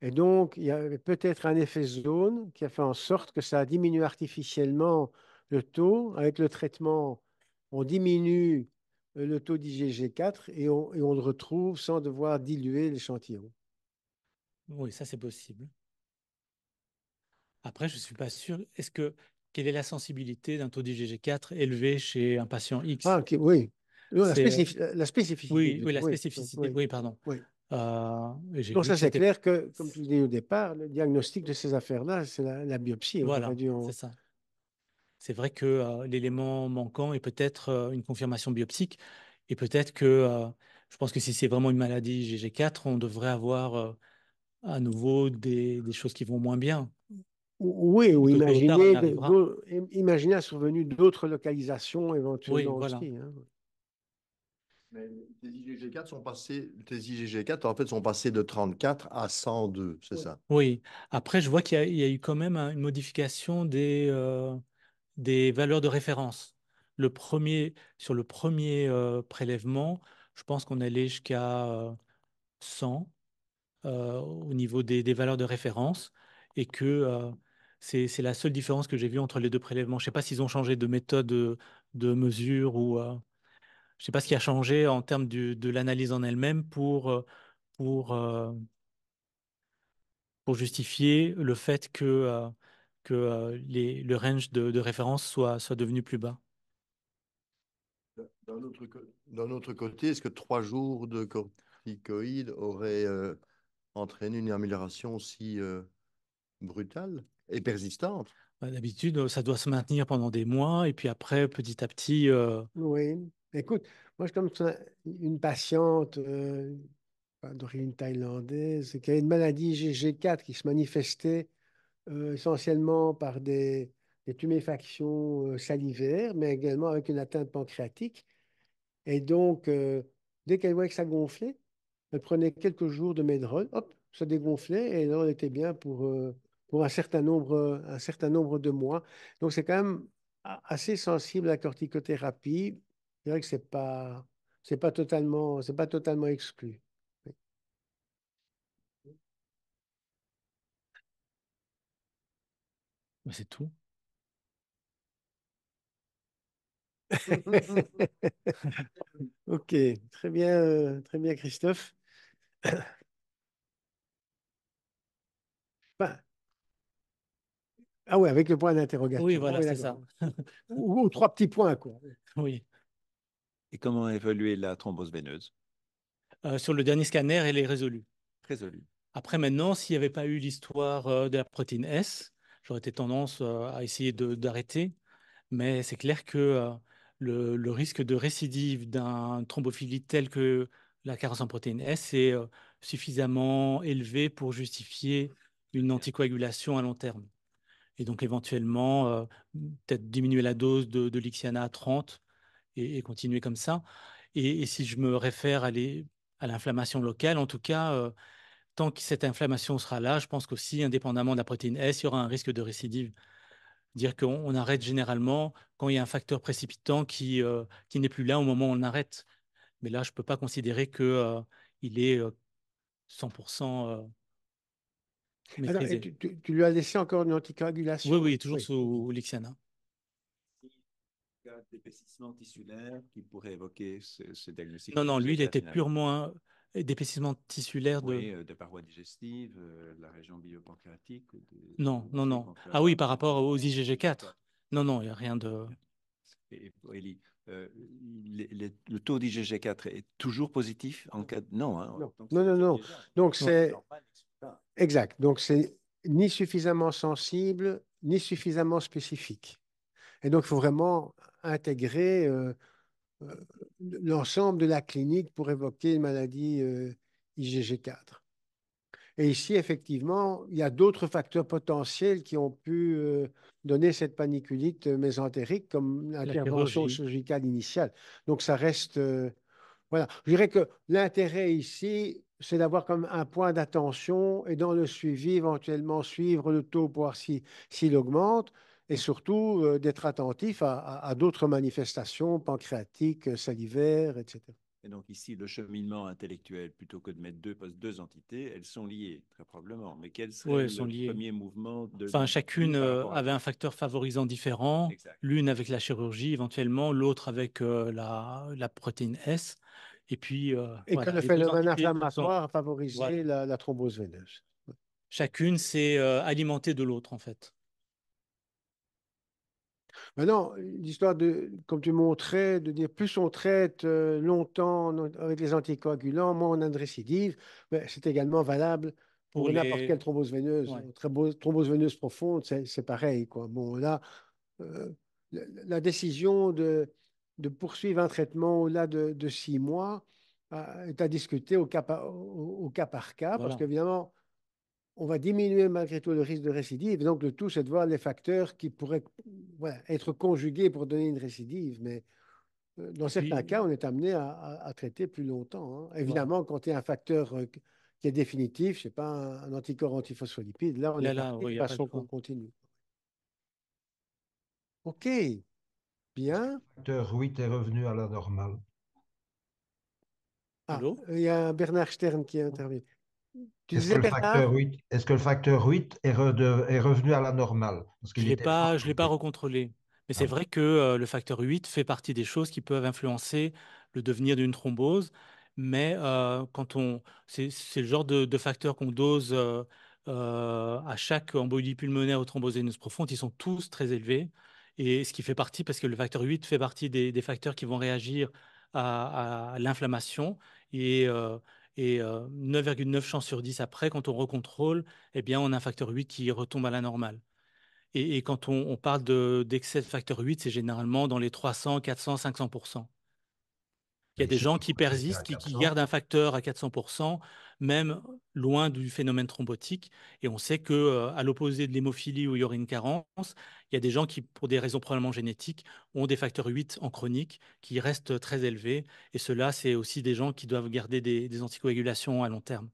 Et donc, il y avait peut-être un effet zone qui a fait en sorte que ça a diminué artificiellement le taux. Avec le traitement, on diminue le taux d'IgG4 et on le retrouve sans devoir diluer l'échantillon. Oui, ça c'est possible. Après, je ne suis pas sûr. Quelle est la sensibilité d'un taux d'IgG4 élevé chez un patient Ah, X? ok, oui. Non, C'est, la spécificité oui, plutôt. la Oui, spécificité. oui, Oui, pardon. oui. Et j'ai Donc vu ça, que c'est c'était. clair que, comme tu le dis au départ, le diagnostic de ces affaires-là, c'est la biopsie. On aurait Voilà, dû c'est en... ça. C'est vrai que l'élément manquant est peut-être une confirmation biopsique. Et peut-être que je pense que si c'est vraiment une maladie IgG4, on devrait avoir à nouveau des choses qui vont moins bien. Oui, ou Et que tôt ou tard, on y imaginer, arrivera. imaginer la survenue d'autres localisations Oui, éventuellement voilà. aussi, hein. Mais tes IgG4, en fait, sont passés de 34 à 102, c'est Oui. ça? Oui. Après, je vois il y a eu quand même une modification des valeurs de référence. Sur le premier prélèvement, je pense qu'on allait jusqu'à 100 au niveau des valeurs de référence et que c'est la seule différence que j'ai vue entre les deux prélèvements. Je ne sais pas s'ils ont changé de méthode de mesure ou je ne sais pas ce qui a changé en termes de l'analyse en elle-même pour pour justifier le fait que le range de référence soit devenu plus bas. D'un autre côté, est-ce que 3 jours de corticoïdes auraient entraîné une amélioration si brutale et persistante? D'habitude, ça doit se maintenir pendant des mois et puis après, petit à petit, Oui. Écoute, moi, je comme une patiente d'origine thaïlandaise qui a une maladie IgG4 qui se manifestait essentiellement par des tuméfactions salivaires, mais également avec une atteinte pancréatique. Et donc, dès qu'elle voyait que ça gonflait, elle prenait quelques jours de Medrol, hop, ça dégonflait, et là, on était bien pour un certain nombre de mois. Donc, c'est quand même assez sensible à la corticothérapie. Je dirais que c'est pas totalement exclu. c'est tout. Ok, très bien, Christophe. Ben, ah ouais, avec le point Oui, d'interrogation. voilà, Oui, c'est d'accord. ça. Ou trois petits points, quoi. Oui. Et comment évaluer la thrombose veineuse? Sur le dernier scanner, elle est résolue. Résolu. Après, maintenant, s'il n'y avait pas eu l'histoire de la protéine S, j'aurais été tendance à essayer d'arrêter. Mais c'est clair que le risque de récidive d'un thrombophilie tel que la carence en protéine S est suffisamment élevé pour justifier une anticoagulation à long terme. Et donc, éventuellement, peut-être diminuer la dose de Lixiana à 30 et continuer comme ça. Et si je me réfère à l'inflammation locale, en tout cas, tant que cette inflammation sera là, je pense qu'aussi, indépendamment de la protéine S, il y aura un risque de récidive. Dire qu'on arrête généralement quand il y a un facteur précipitant qui n'est plus là au moment où on arrête. Mais là, je ne peux pas considérer que, il est 100% Alors, et maîtrisé. tu lui as laissé encore une Oui, anticoagulation? oui, toujours Oui, ok. sous Lixiana. Cas d'épaississement tissulaire qui pourrait évoquer ce diagnostic Non, non, lui, il IgG4 était finalement. purement d'épaississement tissulaire de... Oui, de parois digestives, la région biopancréatique, Non, non, aussi non. qu'on peut Ah oui, avoir par rapport aux IgG4. IgG4. Non, non, il n'y a rien de... Et pour Élie, le taux d'IgG4 est toujours positif en cas de... Non, hein, Non, donc non, c'est non, non. déjà Donc, Non. c'est exact. Donc, c'est ni suffisamment sensible, ni suffisamment spécifique. Et donc, il faut vraiment intégrer euh, l'ensemble de la clinique pour évoquer une maladie IgG4. Et ici, effectivement, il y a d'autres facteurs potentiels qui ont pu donner cette paniculite mésentérique, comme La l'intervention chirurgie. chirurgicale initiale. Donc, ça reste... voilà. Je dirais que l'intérêt ici, c'est d'avoir comme un point d'attention et dans le suivi, éventuellement suivre le taux pour voir s'il augmente et surtout d'être attentif à d'autres manifestations pancréatiques, salivaires, etc. Et donc ici, le cheminement intellectuel, plutôt que de mettre deux entités, elles sont liées, très probablement. Mais quel Oui, serait elles sont le liées. premier mouvement de Enfin, chacune l'une par rapport à avait un l'autre? facteur favorisant différent, Exact. l'une avec la chirurgie éventuellement, l'autre avec la protéine S. Et puis, Et que voilà, le les deux phénomène entités se sont... inflammatoire a Voilà. favorisé la thrombose veineuse. Chacune s'est alimentée de l'autre, en fait. Maintenant, l'histoire de, comme tu montrais, de dire plus on traite longtemps avec les anticoagulants, moins on a de récidive, ben, c'est également valable Pour pour n'importe quelle les... thrombose veineuse. Ouais. Thrombose veineuse profonde, c'est pareil, quoi. Bon, là, la décision de poursuivre un traitement au-delà de 6 mois est à discuter au cas par cas, parce Voilà. qu'évidemment, on va diminuer malgré tout le risque de récidive. Donc, le tout, c'est de voir les facteurs qui pourraient voilà, être conjugués pour donner une récidive. Mais dans Et certains puis, cas, on est amené à traiter plus longtemps, hein. voilà. Évidemment, quand il y a un facteur qui est définitif, je sais pas, un anticorps antiphospholipide, là, on est Là, parti oui, de il n'y a pas le façon choix. continue. OK, bien. Facteur 8 est revenu à la normale. Ah, Allô? il y a Bernard Stern qui intervient. Tu Est-ce que disais, le facteur Bernard? 8, est-ce que le facteur 8 est revenu à la normale? Parce qu'il était Je l'ai pas augmenté. recontrôlé. Mais c'est Ah, vrai que le facteur 8 fait partie des choses qui peuvent influencer le devenir d'une thrombose. Mais c'est le genre de facteur qu'on dose à chaque embolie pulmonaire ou thrombose veineuse profonde, ils sont tous très élevés. Et ce qui fait partie, parce que le facteur 8 fait partie des facteurs qui vont réagir à l'inflammation. Et 9,9 chances sur 10 après, quand on recontrôle, eh bien, on a un facteur 8 qui retombe à la normale. Et quand on parle d'excès de facteur 8, c'est généralement dans les 300, 400, 500%. Il y a des Ici, gens qui c'était à persistent, qui 400. gardent un facteur à 400%, même loin du phénomène thrombotique. Et on sait que, à l'opposé de l'hémophilie où il y aurait une carence, il y a des gens qui, pour des raisons probablement génétiques, ont des facteurs 8 en chronique qui restent très élevés. Et ceux-là, c'est aussi des gens qui doivent garder des anticoagulations à long terme.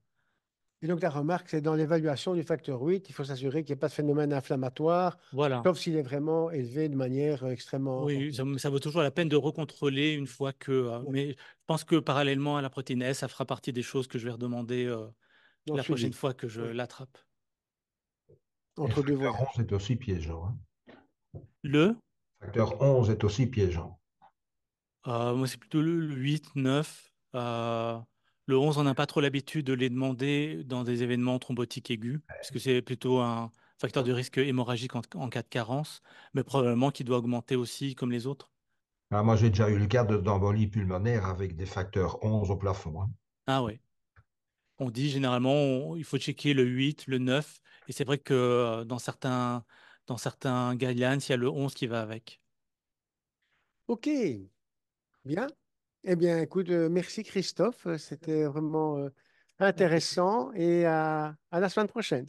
Et donc, la remarque, c'est dans l'évaluation du facteur 8, il faut s'assurer qu'il n'y ait pas de phénomène inflammatoire, Voilà. sauf s'il est vraiment élevé de manière extrêmement... Oui, ça vaut toujours la peine de recontrôler une fois que. Mais je pense que parallèlement à la protéine S, ça fera partie des choses que je vais redemander dans le la prochaine suivi. fois que je Oui. l'attrape. Et le Entre deux facteur voyages. 11 est aussi piégeant, hein. Le, Facteur 11 est aussi piégeant. moi, c'est plutôt le 8, 9. Le 11, on n'a pas trop l'habitude de les demander dans des événements thrombotiques aigus, puisque c'est plutôt un facteur de risque hémorragique en cas de carence, mais probablement qu'il doit augmenter aussi comme les autres. Ah, moi, j'ai déjà eu le cas d'embolie pulmonaire avec des facteurs 11 au plafond, hein. Ah ouais. On dit généralement il faut checker le 8, le 9, et c'est vrai que dans certains guidelines, il y a le 11 qui va avec. OK, bien. Eh bien, écoute, merci Christophe. C'était vraiment intéressant et à la semaine prochaine.